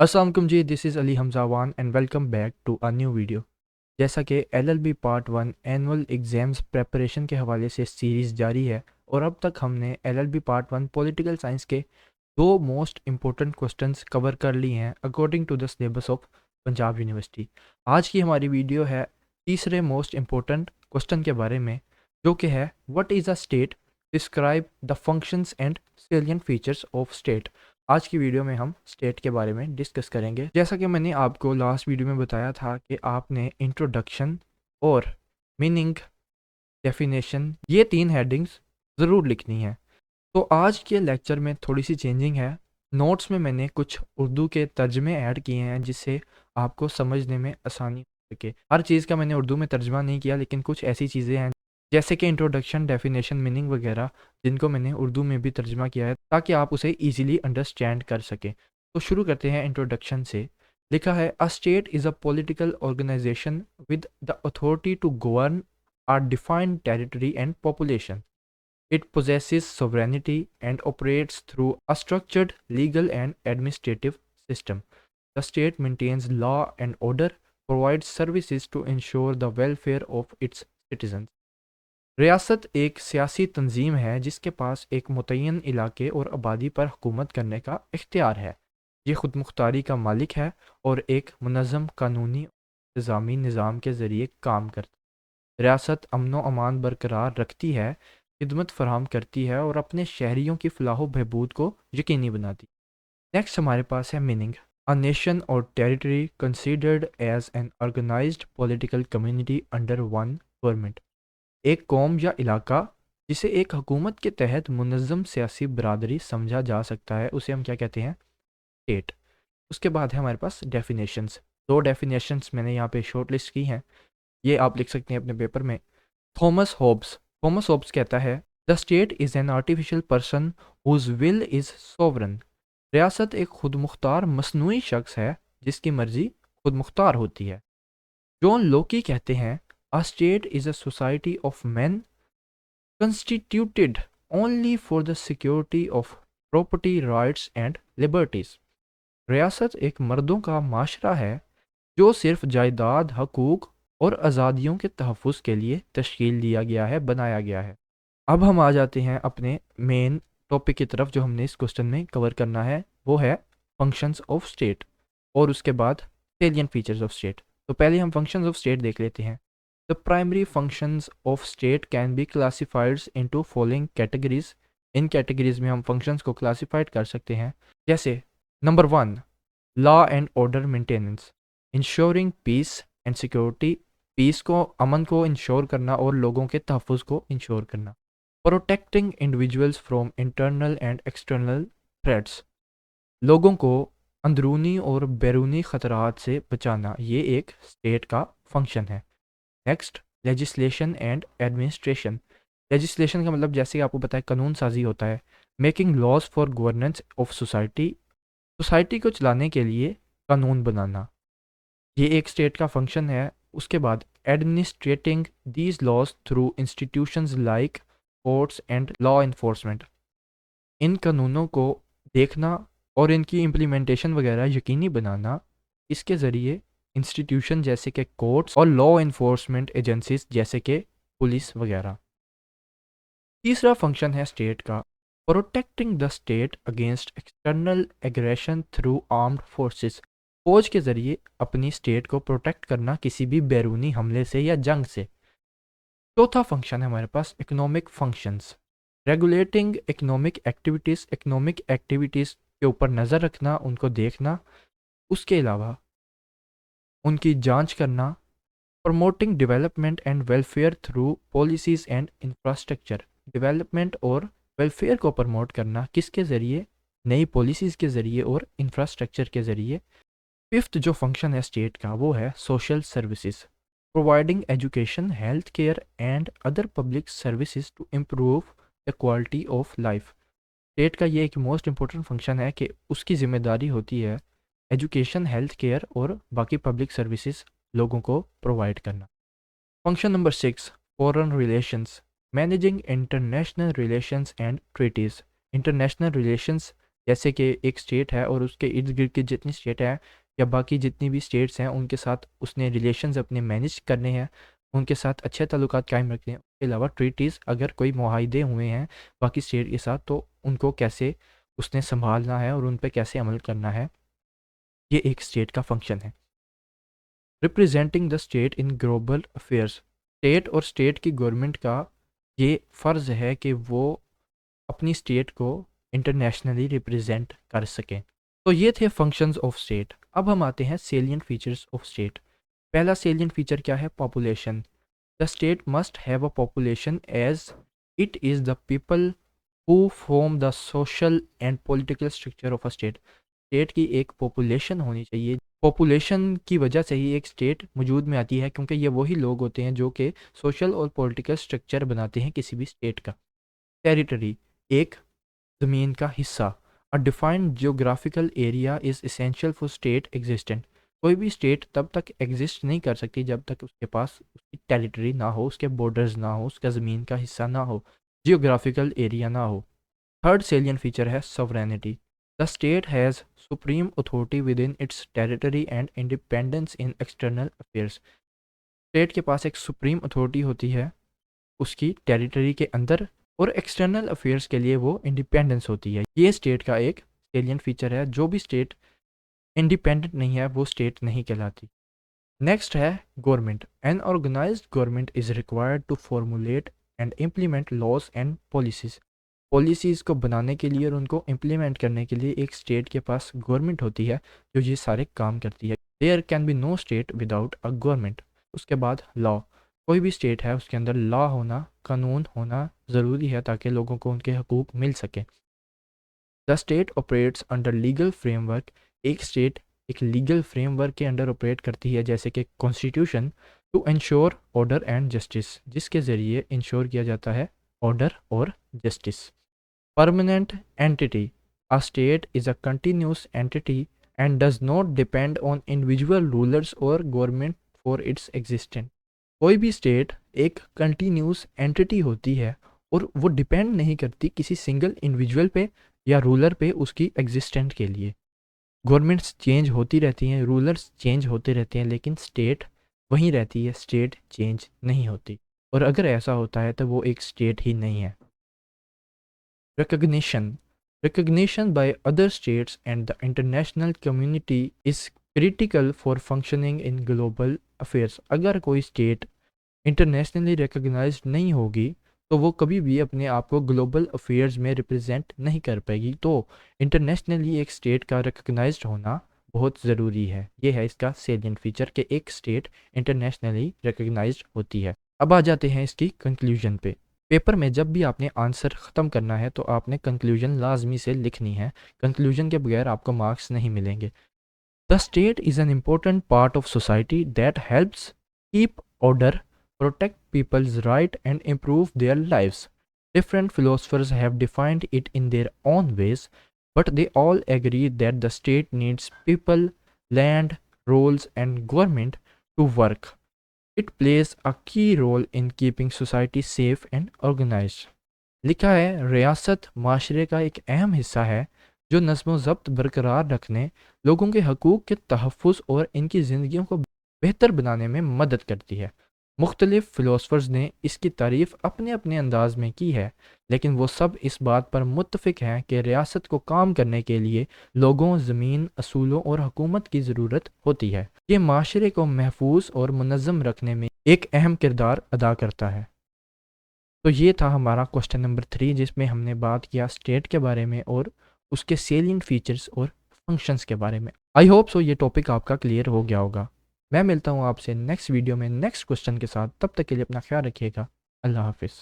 अस्सलाम वालेकुम जी, this is Ali Hamzawan and welcome back to a new video. जैसा कि LLB part 1 annual exams preparation के हवाले से सीरीज़ जारी है और अब तक हमने एलएलबी पार्ट 1 पॉलिटिकल साइंस के दो मोस्ट इम्पोर्टेंट क्वेश्चंस कवर कर लिए हैं according to the syllabus of Punjab university. आज की हमारी वीडियो है तीसरे मोस्ट इम्पोर्टेंट क्वेश्चन के बारे में, जो कि है what is a state, describe the functions and salient features of state. आज की वीडियो में हम स्टेट के बारे में डिस्कस करेंगे। जैसा कि मैंने आपको लास्ट वीडियो में बताया था कि आपने इंट्रोडक्शन और मीनिंग, डेफिनेशन, ये तीन हेडिंग्स ज़रूर लिखनी है। तो आज के लेक्चर में थोड़ी सी चेंजिंग है। नोट्स में मैंने कुछ उर्दू के तर्जमे ऐड किए हैं जिससे आपको समझने में आसानी हो सके। हर चीज़ का मैंने उर्दू में तर्जमा नहीं किया, लेकिन कुछ ऐसी चीज़ें हैं जैसे कि इंट्रोडक्शन, डेफिनेशन, मीनिंग वगैरह, जिनको मैंने उर्दू में भी तर्जमा किया है ताकि आप उसे ईजिली अंडरस्टैंड कर सकें। तो शुरू करते हैं इंट्रोडक्शन से। लिखा है a state is a political organisation with the authority to govern a defined territory and population. It possesses sovereignty and operates through a structured legal and administrative system. The state maintains law and order, provides services to ensure the welfare of its citizens. रियासत एक सियासी तंजीम है जिसके पास एक मुतय्यन इलाके और आबादी पर हुकूमत करने का इख्तियार है। ये खुद मुख्तारी का मालिक है और एक मुनज़्ज़म कानूनी इंतज़ामी निज़ाम के ज़रिए काम करता है। रियासत अमन व अमान बरकरार रखती है, खिदमत फराहम करती है और अपने शहरियों की फलाह बहबूद को यकीनी बनाती है। नेक्स्ट हमारे पास है meaning. A nation or territory considered as an organised political community under one government. एक कौम या इलाका जिसे एक हुकूमत के तहत मुनज़्ज़म सियासी बरादरी समझा जा सकता है, उसे हम क्या कहते हैं? स्टेट। उसके बाद है हमारे पास डेफिनेशंस। दो डेफिनेशंस मैंने यहाँ पे शॉर्ट लिस्ट की हैं, ये आप लिख सकते हैं अपने पेपर में। थॉमस होब्स कहता है the state is an artificial person whose will is sovereign. रियासत एक खुद मुख्तार मसनूई शख्स है जिसकी मर्जी खुद मुख्तार होती है। जॉन लोकी कहते हैं अ state is a society of man constituted only for the security of property rights and liberties. रियासत एक मर्दों का माशरा है जो सिर्फ जायदाद, हकूक और आज़ादियों के तहफ़्फ़ुज़ के लिए तश्कील दिया गया है, बनाया गया है। अब हम आ जाते हैं अपने मेन टॉपिक की तरफ जो हमने इस क्वेश्चन में कवर करना है, वो है फंक्शंस ऑफ स्टेट और उसके बाद सेलिएंट फीचर्स ऑफ स्टेट। तो पहले हम फंक्शंस ऑफ स्टेट देख लेते हैं। The primary functions of state can be classified into following categories. इन कैटेगरीज में हम फंक्शंस को क्लासिफाइड कर सकते हैं, जैसे number 1, law and order maintenance, ensuring peace and security, peace को, अमन को इंश्योर करना और लोगों के तहफ़्फ़ुज़ को इंश्योर करना। Protecting individuals from internal and external threats, लोगों को अंदरूनी और बैरूनी ख़तरात से बचाना, ये एक स्टेट का फंक्शन है। Next, legislation and administration. Legislation का मतलब जैसे कि आपको पता है कानून साजी होता है। Making laws for governance of society, society को चलाने के लिए कानून बनाना, ये एक स्टेट का फंक्शन है। उसके बाद administrating these laws through institutions like courts and law enforcement, इन कानूनों को देखना और इनकी इम्प्लीमेंटेशन वगैरह यकीनी बनाना, इसके ज़रिए इंस्टीट्यूशन जैसे कि कोर्ट्स और लॉ इन्फोर्समेंट एजेंसीज जैसे कि पुलिस वगैरह। तीसरा फंक्शन है स्टेट का protecting the state against external aggression through armed forces, फौज के ज़रिए अपनी स्टेट को प्रोटेक्ट करना किसी भी बैरूनी हमले से या जंग से। चौथा फंक्शन है हमारे पास economic functions. Regulating economic activities के ऊपर नज़र रखना, उनको देखना, उसके अलावा उनकी जांच करना। Promoting development and welfare through policies and infrastructure, development और वेलफेयर को प्रमोट करना किसके ज़रिए? नई पॉलिसीज़ के ज़रिए और इंफ्रास्ट्रक्चर के ज़रिए। फिफ्थ जो फंक्शन है स्टेट का वो है social services, providing education, health care and other public services to improve the quality of life. State का ये एक मोस्ट इंपॉर्टेंट फंक्शन है कि उसकी जिम्मेदारी होती है एजुकेशन, हेल्थ केयर और बाकी पब्लिक सर्विसेज लोगों को प्रोवाइड करना। Function number 6, foreign relations, managing international relations and treaties. International relations जैसे कि एक स्टेट है और उसके इर्द गिर्द की जितनी स्टेट है या बाकी जितनी भी स्टेट्स हैं उनके साथ उसने रिलेशंस अपने मैनेज करने हैं, उनके साथ अच्छे ताल्लुकात कायम रखने हैं। उसके अलावा ट्रीटीज़ अगर कोई मुआहदे हुए हैं बाकी स्टेट के साथ तो उनको कैसे उसने संभालना है और उन पे कैसे अमल करना है, ये एक स्टेट का फंक्शन है। Representing the state in global affairs, state और स्टेट की गवर्नमेंट का ये फ़र्ज़ है कि वो अपनी स्टेट को इंटरनेशनली रिप्रेजेंट कर सकें। तो ये थे फंक्शंस ऑफ स्टेट। अब हम आते हैं सेलिएंट फीचर्स ऑफ स्टेट। पहला सेलिएंट फीचर क्या है? Population. The state must have a population as it is the people who form the social and political structure of a state. State की एक population होनी चाहिए। पॉपुलेशन की वजह से ही एक स्टेट वजूद में आती है, क्योंकि ये वही लोग होते हैं जो कि सोशल और पॉलिटिकल स्ट्रक्चर बनाते हैं किसी भी स्टेट का। टेरिटरी, एक ज़मीन का हिस्सा। A defined geographical area is essential for state existent. कोई भी स्टेट तब तक एग्जिस्ट नहीं कर सकती जब तक उसके पास उसकी टेरिटरी ना हो, उसके बॉर्डर्स ना हो, उसका ज़मीन का हिस्सा ना हो, जियोग्राफिकल एरिया ना हो। थर्ड सेलियन फीचर है sovereignty. The state has supreme authority with in its territory and independence in external affairs. State के पास एक सुप्रीम अथॉरिटी होती है उसकी टेरिटरी के अंदर, और एक्सटर्नल अफेयर्स के लिए वो इंडिपेंडेंस होती है। ये स्टेट का एक सेलियंट फीचर है। जो भी स्टेट इंडिपेंडेंट नहीं है वो स्टेट नहीं कहलाती। नेक्स्ट है government. An organised government is required to formulate and implement laws and policies. Policies को बनाने के लिए और उनको इम्प्लीमेंट करने के लिए एक स्टेट के पास गवर्नमेंट होती है जो ये सारे काम करती है। There can be no state without a government. उसके बाद लॉ। कोई भी स्टेट है उसके अंदर लॉ होना, कानून होना ज़रूरी है ताकि लोगों को उनके हकूक़ मिल सके। The state operates under legal framework. एक स्टेट एक लीगल फ्रेमवर्क के अंडर ऑपरेट करती है, जैसे कि constitution, to ensure order and justice, जिसके ज़रिए इंश्योर किया जाता है ऑर्डर और justice. Permanent entity. A state is a continuous entity and does not depend on individual rulers or government for its existence। कोई भी स्टेट एक कंटिन्यूस एंटिटी होती है और वो डिपेंड नहीं करती किसी सिंगल इंडिविजुअल पे या रूलर पे उसकी एग्जिस्टेंट के लिए। गवर्नमेंट्स चेंज होती रहती हैं, रूलर्स चेंज होते रहते हैं, लेकिन स्टेट वहीं रहती है, स्टेट चेंज नहीं होती। और अगर ऐसा होता है तो वो एक स्टेट ही नहीं है। Recognition. Recognition by other states and the international community is critical for functioning in global affairs। अगर कोई स्टेट इंटरनेशनली रिकग्नाइज्ड नहीं होगी तो वो कभी भी अपने आप को ग्लोबल अफेयर्स में रिप्रेजेंट नहीं कर पाएगी। तो इंटरनेशनली एक स्टेट का रिकग्नाइज्ड होना बहुत ज़रूरी है। ये है इसका सेलिएंट फीचर कि एक स्टेट इंटरनेशनली रिकग्नाइज्ड होती है। अब आ जाते हैं इसकी कंक्लूजन पे। पेपर में जब भी आपने आंसर ख़त्म करना है तो आपने कंक्लूजन लाजमी से लिखनी है। कंक्लूजन के बगैर आपको मार्क्स नहीं मिलेंगे। The state is an important part of society that helps keep order, protect people's right and improve their lives. Different philosophers have defined it in their own ways, but they all agree that the state needs people, land, roles, and government to work. It plays a key role in keeping society safe and organized. लिखा है, रियासत माशरे का एक अहम हिस्सा है जो नज़्म व ज़ब्त बरकरार रखने, लोगों के हकूक़ के तहफ़्फ़ुज़ और इनकी ज़िंदगियों को बेहतर बनाने में मदद करती है। मुख्तलिफ़ फ़िलोसफ़र्स ने इसकी तारीफ़ अपने अपने अंदाज़ में की है, लेकिन वो सब इस बात पर मुत्तफ़िक़ हैं कि रियासत को काम करने के लिए लोगों, ज़मीन, असूलों और हुकूमत की ज़रूरत होती है। ये माशरे को महफूज और मुनज़्ज़म रखने में एक अहम किरदार अदा करता है। तो ये था हमारा क्वेश्चन नंबर 3, जिसमें हमने बात किया स्टेट के बारे में और उसके सेलिएंट फीचर्स और फंक्शंस के बारे में। आई होप सो ये टॉपिक आपका क्लियर हो गया होगा। मैं मिलता हूँ आपसे नेक्स्ट वीडियो में नेक्स्ट क्वेश्चन के साथ। तब तक के लिए अपना ख्याल रखिएगा। अल्लाह हाफिज़।